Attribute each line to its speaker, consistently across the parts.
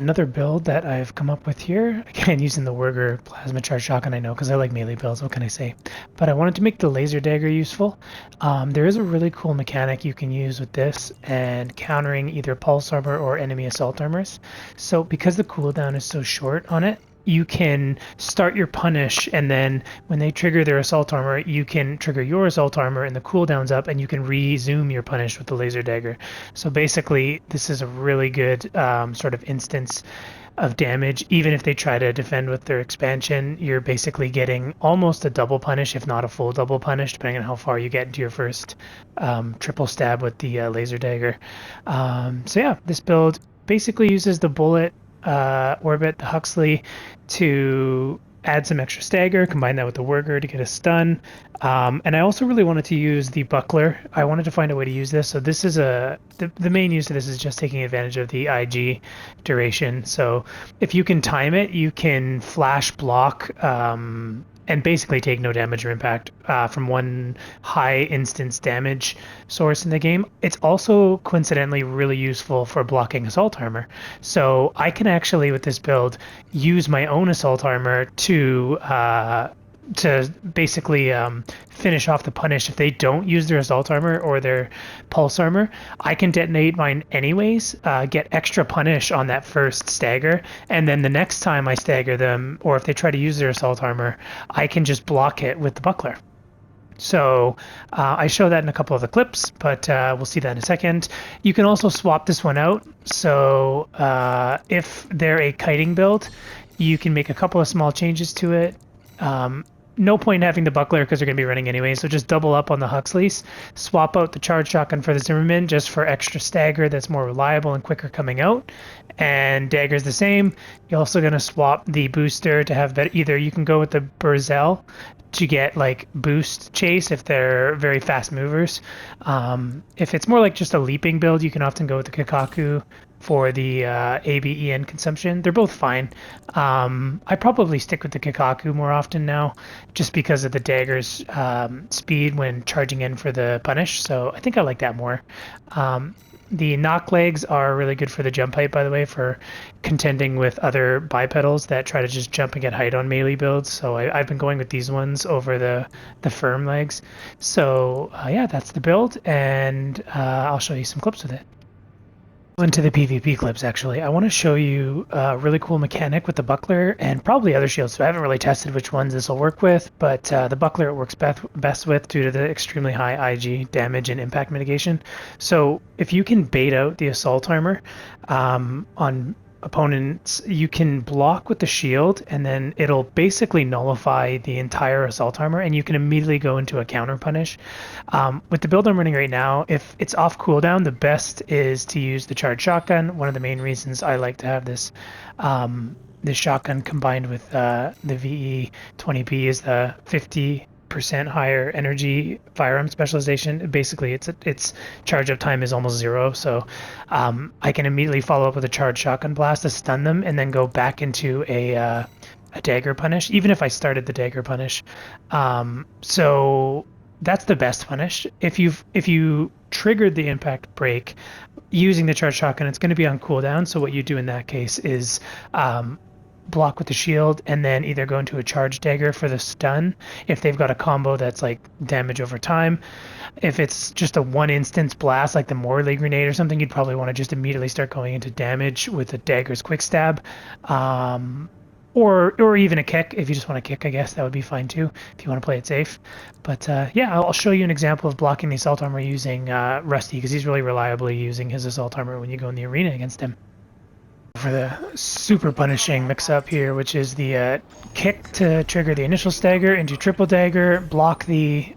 Speaker 1: Another build that I've come up with here, again using the Wurger plasma charge shotgun, I know because I like melee builds, what can I say? But I wanted to make the laser dagger useful. There is a really cool mechanic you can use with this and countering either pulse armor or enemy assault armors. So because the cooldown is so short on it, you can start your punish, and then when they trigger their assault armor, you can trigger your assault armor and the cooldown's up, and you can resume your punish with the laser dagger. So basically, this is a really good sort of instance of damage. Even if they try to defend with their expansion, you're basically getting almost a double punish, if not a full double punish, depending on how far you get into your first triple stab with the laser dagger. So yeah, this build basically uses the bullet orbit, the Huxley, to add some extra stagger, combine that with the Wurger to get a stun. And I also really wanted to use the buckler. I wanted to find a way to use this. So this is the main use of this is just taking advantage of the IG duration. So if you can time it, you can flash block and basically take no damage or impact from one high instance damage source in the game. It's also coincidentally really useful for blocking assault armor. So I can actually, with this build, use my own assault armor to basically finish off the punish. If they don't use their assault armor or their pulse armor, I can detonate mine anyways, get extra punish on that first stagger, and then the next time I stagger them, or if they try to use their assault armor, I can just block it with the buckler. So I show that in a couple of the clips, but we'll see that in a second. You can also swap this one out. So if they're a kiting build, you can make a couple of small changes to it. No point in having the buckler because they're going to be running anyway, so just double up on the Huxleys, swap out the charge shotgun for the Zimmerman just for extra stagger that's more reliable and quicker coming out, and dagger's the same. You're also going to swap the booster to have better, either you can go with the Berzel to get like boost chase if they're very fast movers. If it's more like just a leaping build, you can often go with the Kikaku for the ABEN consumption. They're both fine. I probably stick with the Kikaku more often now, just because of the dagger's speed when charging in for the punish. So I think I like that more. The knock legs are really good for the jump height, by the way, for contending with other bipedals that try to just jump and get height on melee builds. So I've been going with these ones over the firm legs. So yeah, that's the build, and I'll show you some clips with it. Into the PvP clips, actually. I want to show you a really cool mechanic with the buckler and probably other shields. So I haven't really tested which ones this will work with, but the buckler it works best with due to the extremely high IG damage and impact mitigation. So if you can bait out the assault armor on opponents, you can block with the shield, and then it'll basically nullify the entire assault armor, and you can immediately go into a counter punish. With the build I'm running right now, if it's off cooldown, the best is to use the charged shotgun. One of the main reasons I like to have this this shotgun combined with the VE-20B is the 50% higher energy firearm specialization. Basically, its charge up time is almost zero, so I can immediately follow up with a charged shotgun blast to stun them, and then go back into a dagger punish, even if I started the dagger punish. So that's the best punish. If you triggered the impact break using the charged shotgun, it's going to be on cooldown. So what you do in that case is block with the shield, and then either go into a charge dagger for the stun if they've got a combo that's like damage over time. If it's just a one instance blast like the Morley grenade or something, you'd probably want to just immediately start going into damage with the dagger's quick stab, or even a kick. If you just want to kick, I guess that would be fine too if you want to play it safe. But yeah, I'll show you an example of blocking the assault armor using Rusty, because he's really reliably using his assault armor when you go in the arena against him. For the super punishing mix-up here, which is the kick to trigger the initial stagger into triple dagger, block the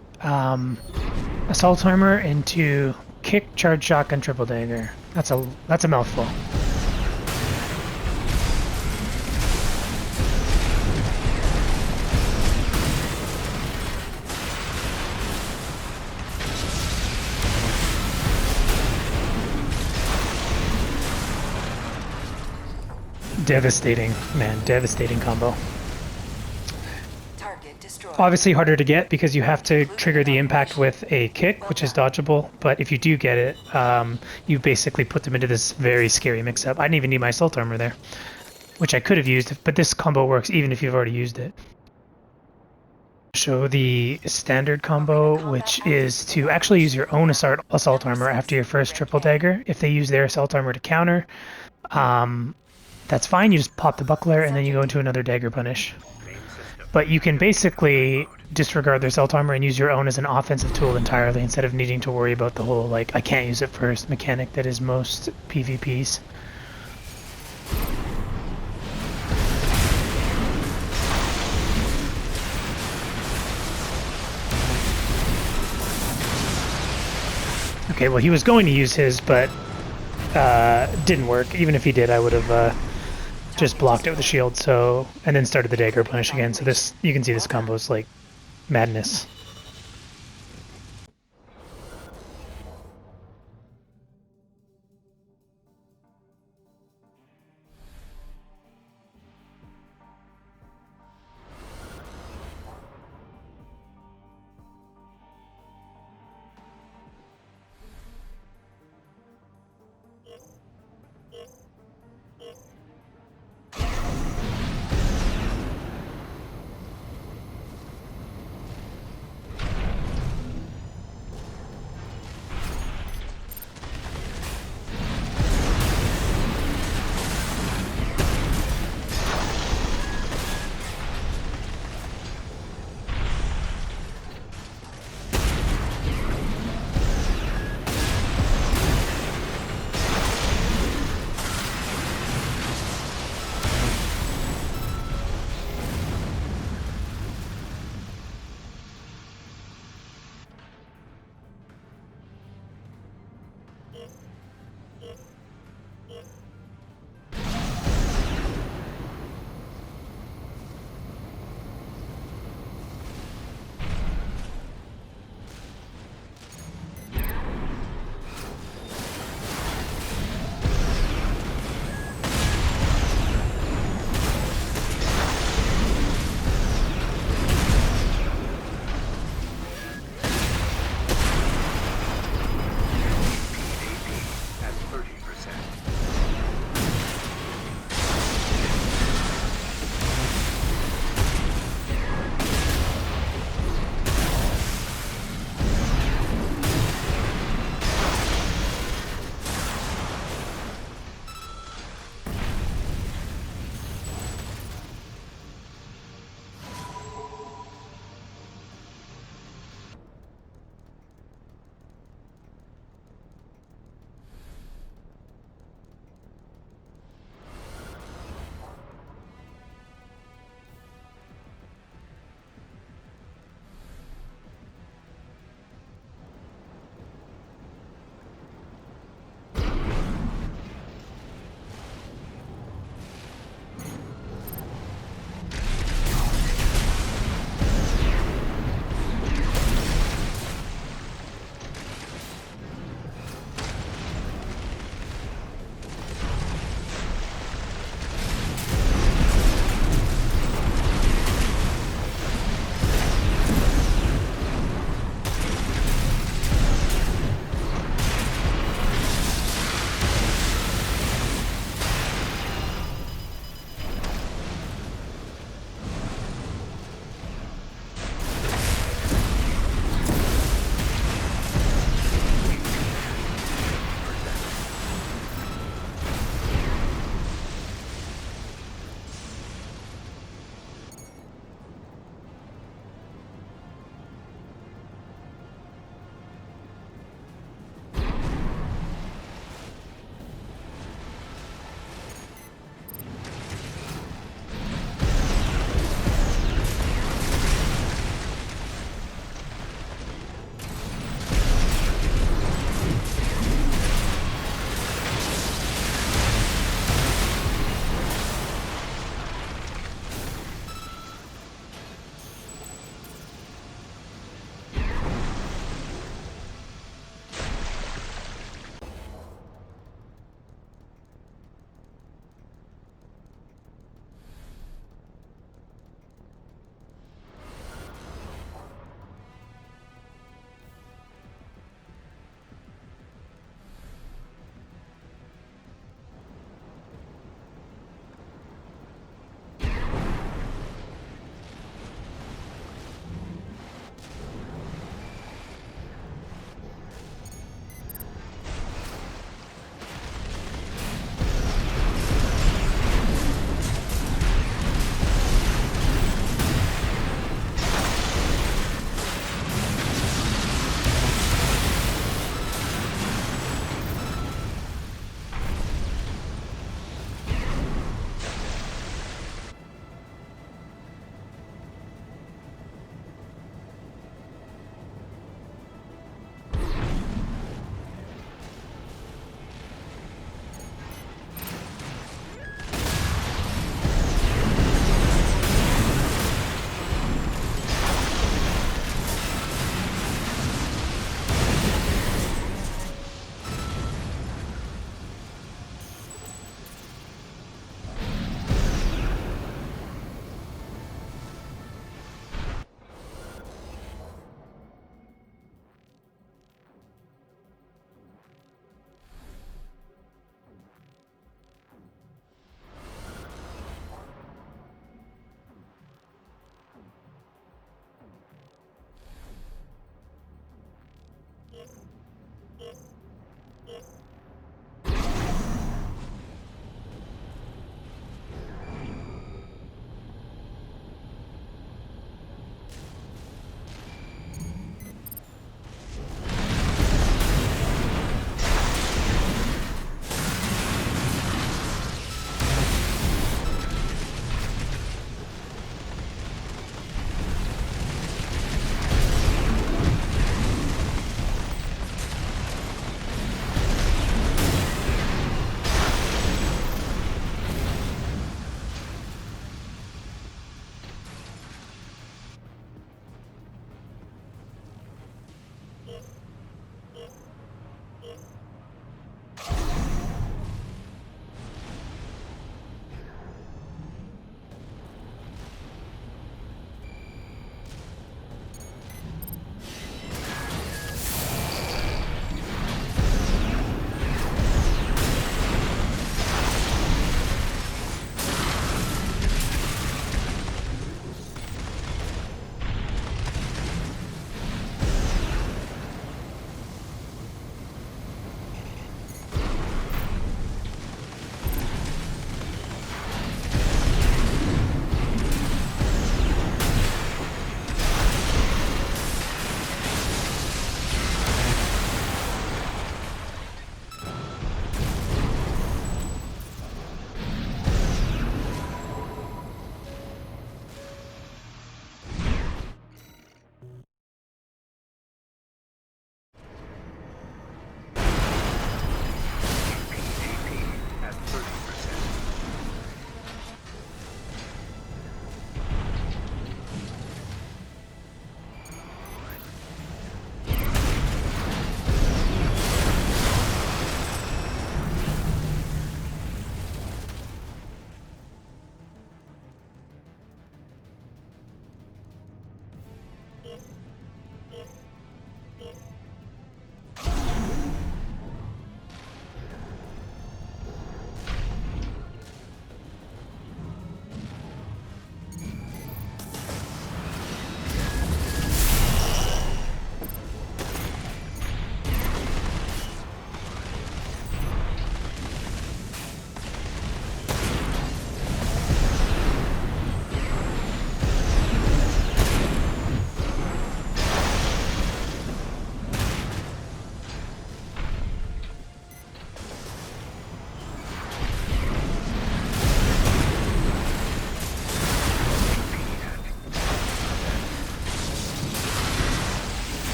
Speaker 1: assault armor into kick, charge shotgun, triple dagger. That's a mouthful. Devastating, man, devastating combo.
Speaker 2: Target
Speaker 1: Obviously harder to get because you have to trigger the impact with a kick, which is dodgeable, but if you do get it, you basically put them into this very scary mix-up. I didn't even need my assault armor there, which I could have used, but this combo works even if you've already used it. Show the standard combo, which is to actually use your own assault armor after your first triple dagger. If they use their assault armor to counter, that's fine. You just pop the buckler and then you go into another dagger punish. But you can basically disregard their assault armor and use your own as an offensive tool entirely instead of needing to worry about the whole, like, I can't use it first mechanic that is most PvPs. Okay, well, he was going to use his, but didn't work. Even if he did, I would have just blocked it with a shield, so, and then started the dagger punish again. So this, you can see this combo is like madness.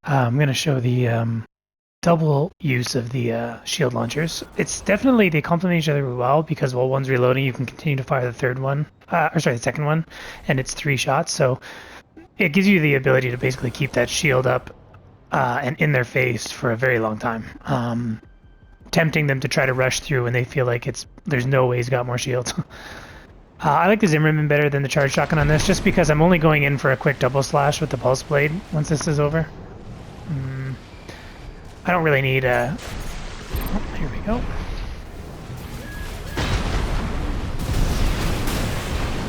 Speaker 1: I'm going to show the double use of the shield launchers. It's definitely, they complement each other well because while one's reloading, you can continue to fire the third one, the second one, and it's 3 shots. So it gives you the ability to basically keep that shield up and in their face for a very long time, tempting them to try to rush through when they feel like there's no way he's got more shields. I like the Zimmerman better than the charge shotgun on this, just because I'm only going in for a quick double slash with the pulse blade once this is over. I don't really need a... Oh, here we go.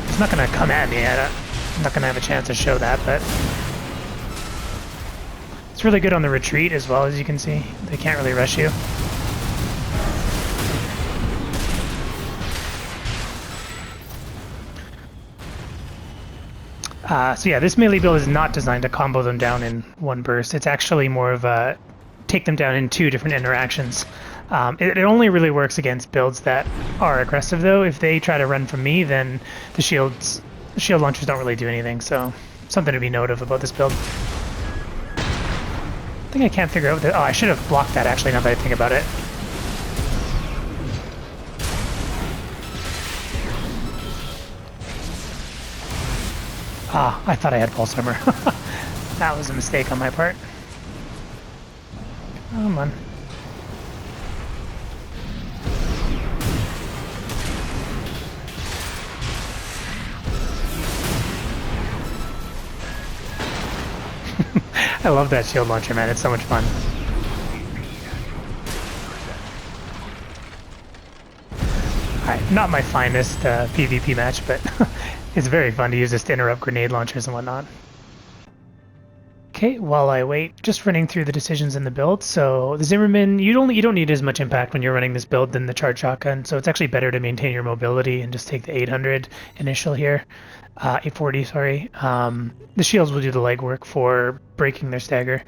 Speaker 1: It's not going to come at me. I'm not going to have a chance to show that, but... It's really good on the retreat as well, as you can see. They can't really rush you. So yeah, this melee build is not designed to combo them down in one burst. It's actually more of a take them down in 2 different interactions. It only really works against builds that are aggressive, though. If they try to run from me, then the shield launchers don't really do anything, so something to be noted about this build. I think I can't figure out oh, I should have blocked that, actually, now that I think about it. Ah, I thought I had pulse armor. That was a mistake on my part. Come on. I love that shield launcher, man. It's so much fun. Alright, not my finest PvP match, but it's very fun to use this to interrupt grenade launchers and whatnot. Okay, while I wait, just running through the decisions in the build. So the Zimmerman, you don't need as much impact when you're running this build than the charge shotgun, so it's actually better to maintain your mobility and just take the 800 initial here. 840, sorry. The shields will do the legwork for breaking their stagger.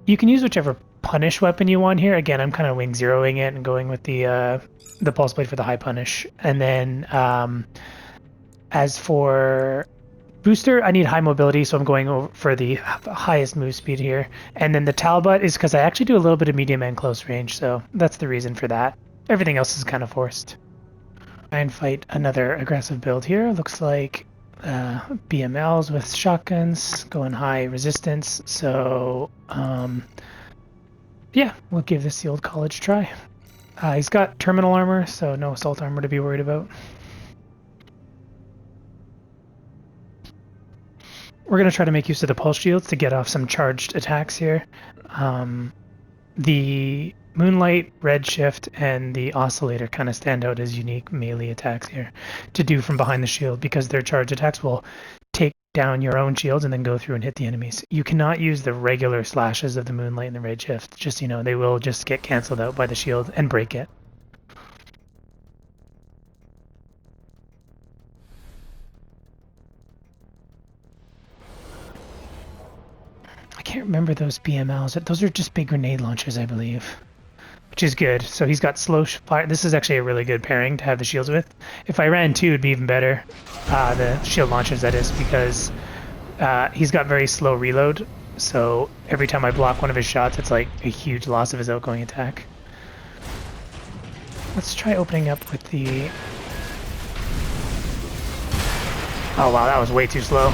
Speaker 1: You can use whichever punish weapon you want here. Again, I'm kind of wing zeroing it and going with the pulse blade for the high punish. And then as for booster, I need high mobility, so I'm going over for the highest move speed here. And then the Talbot is because I actually do a little bit of medium and close range, so that's the reason for that. Everything else is kind of forced. Try and fight another aggressive build here. Looks like BMLs with shotguns, going high resistance. So yeah, we'll give this the old college try. He's got terminal armor, so no assault armor to be worried about. We're going to try to make use of the pulse shields to get off some charged attacks here. The moonlight, redshift, and the oscillator kind of stand out as unique melee attacks here to do from behind the shield, because their charged attacks will take down your own shields and then go through and hit the enemies. You cannot use the regular slashes of the moonlight and the redshift. Just, you know, they will just get canceled out by the shield and break it. I can't remember those BMLs. Those are just big grenade launchers, I believe, which is good. So he's got slow fire. This is actually a really good pairing to have the shields with. If I ran 2, it'd be even better. The shield launchers, that is, because he's got very slow reload. So every time I block one of his shots, it's like a huge loss of his outgoing attack. Let's try opening up with the... Oh wow, that was way too slow.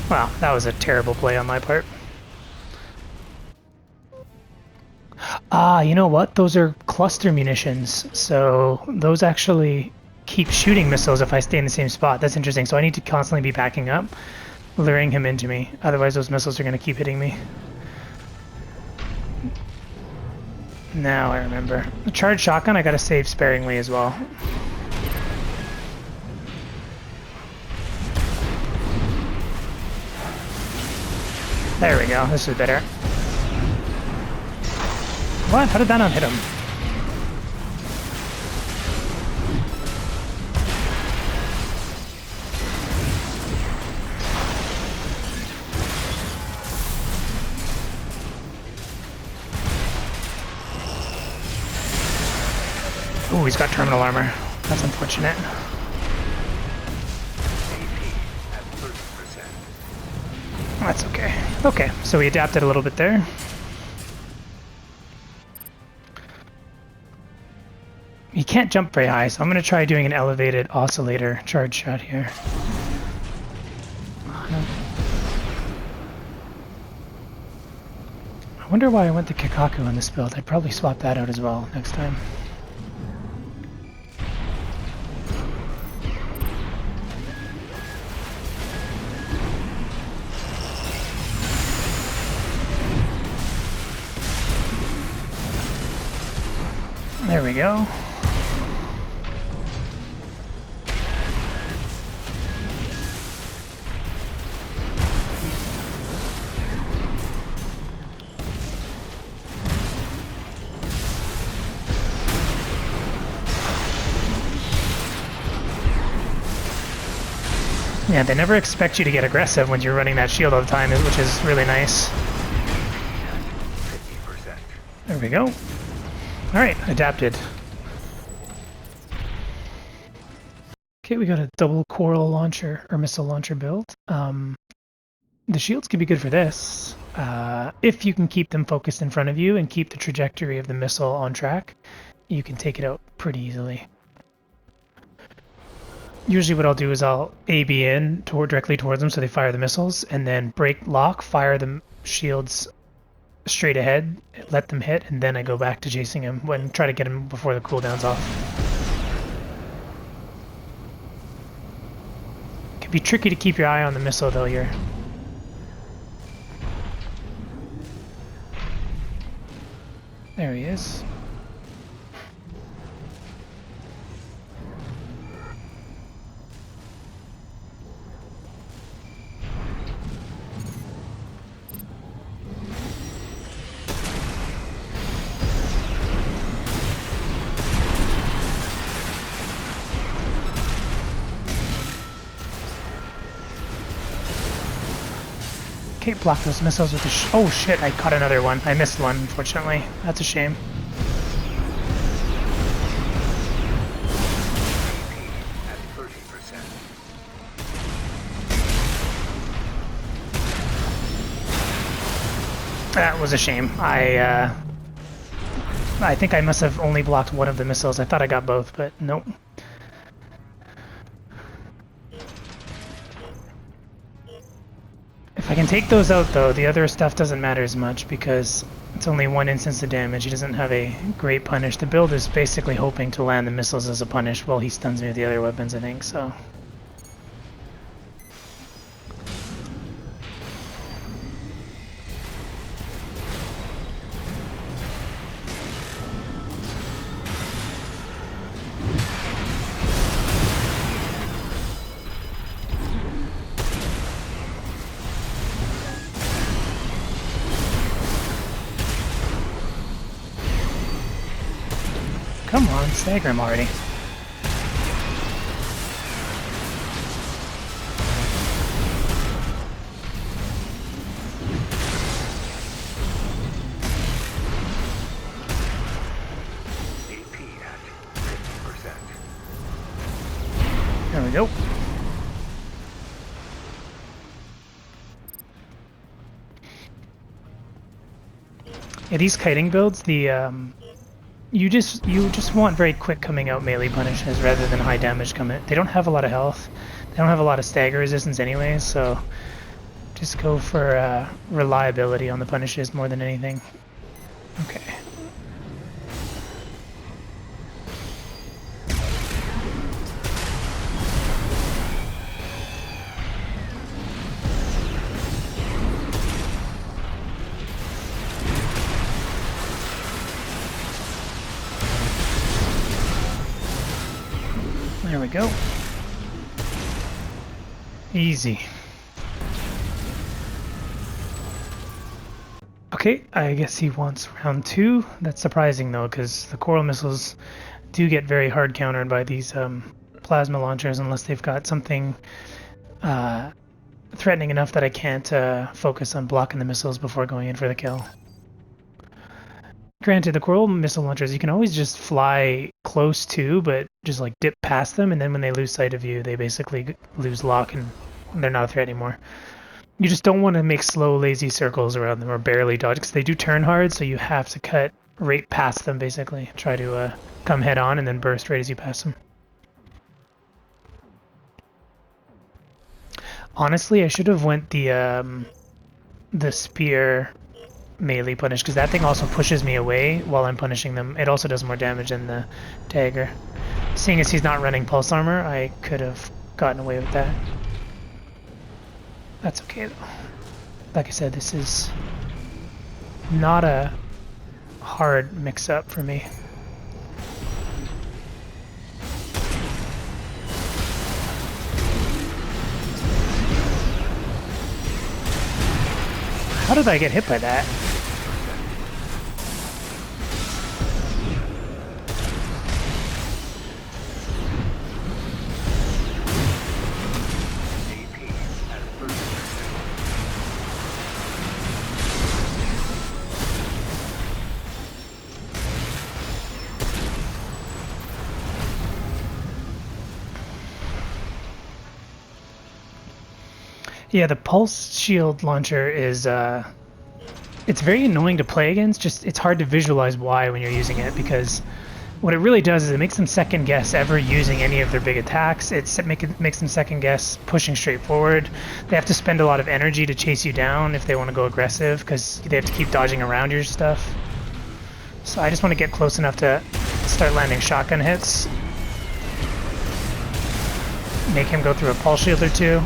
Speaker 1: Wow, that was a terrible play on my part. You know what? Those are cluster munitions, so those actually keep shooting missiles if I stay in the same spot. That's interesting. So I need to constantly be backing up, luring him into me. Otherwise, those missiles are going to keep hitting me. Now I remember. The charged shotgun, I got to save sparingly as well. There we go, this is better. What? How did that not hit him? Ooh, he's got terminal armor. That's unfortunate. That's okay. Okay, so we adapted a little bit there. He can't jump very high, so I'm going to try doing an elevated oscillator charge shot here. I wonder why I went to Kikaku on this build. I'd probably swap that out as well next time. There we go. Yeah, they never expect you to get aggressive when you're running that shield all the time, which is really nice. 50%. There we go. Alright, adapted. Okay, we got a double coral launcher, or missile launcher build. The shields can be good for this. If you can keep them focused in front of you and keep the trajectory of the missile on track, you can take it out pretty easily. Usually what I'll do is I'll AB in directly towards them so they fire the missiles, and then break lock, fire the shields straight ahead, let them hit, and then I go back to chasing him when try to get him before the cooldown's off. It can be tricky to keep your eye on the missile though here. There he is. Okay, block those missiles with the oh shit, I caught another one. I missed one, unfortunately. That's a shame. That was a shame. I think I must have only blocked one of the missiles. I thought I got both, but nope. If I can take those out though, the other stuff doesn't matter as much because it's only one instance of damage. He doesn't have a great punish. The build is basically hoping to land the missiles as a punish while he stuns me with the other weapons, I think, so. Come on, stagger him already. AP at 50%. There we go. Yeah, these kiting builds, you just want very quick coming out melee punishes rather than high damage coming. They don't have a lot of health. They don't have a lot of stagger resistance anyways, so just go for reliability on the punishes more than anything. Okay. There we go. Easy. Okay, I guess he wants round 2. That's surprising though, because the coral missiles do get very hard countered by these plasma launchers unless they've got something threatening enough that I can't focus on blocking the missiles before going in for the kill. Granted, the coral missile launchers, you can always just fly close to, but just like dip past them, and then when they lose sight of you, they basically lose lock and they're not a threat anymore. You just don't want to make slow, lazy circles around them or barely dodge, because they do turn hard, so you have to cut right past them, basically. Try to come head on and then burst right as you pass them. Honestly, I should have went the spear melee punish, because that thing also pushes me away while I'm punishing them. It also does more damage than the dagger. Seeing as he's not running pulse armor, I could have gotten away with that. That's okay though. Like I said, this is not a hard mix-up for me. How did I get hit by that? Yeah, the pulse shield launcher is it's very annoying to play against. Just it's hard to visualize why when you're using it, because what it really does is it makes them second guess ever using any of their big attacks. It makes them second guess pushing straight forward. They have to spend a lot of energy to chase you down if they want to go aggressive, because they have to keep dodging around your stuff. So I just want to get close enough to start landing shotgun hits. Make him go through a pulse shield or two.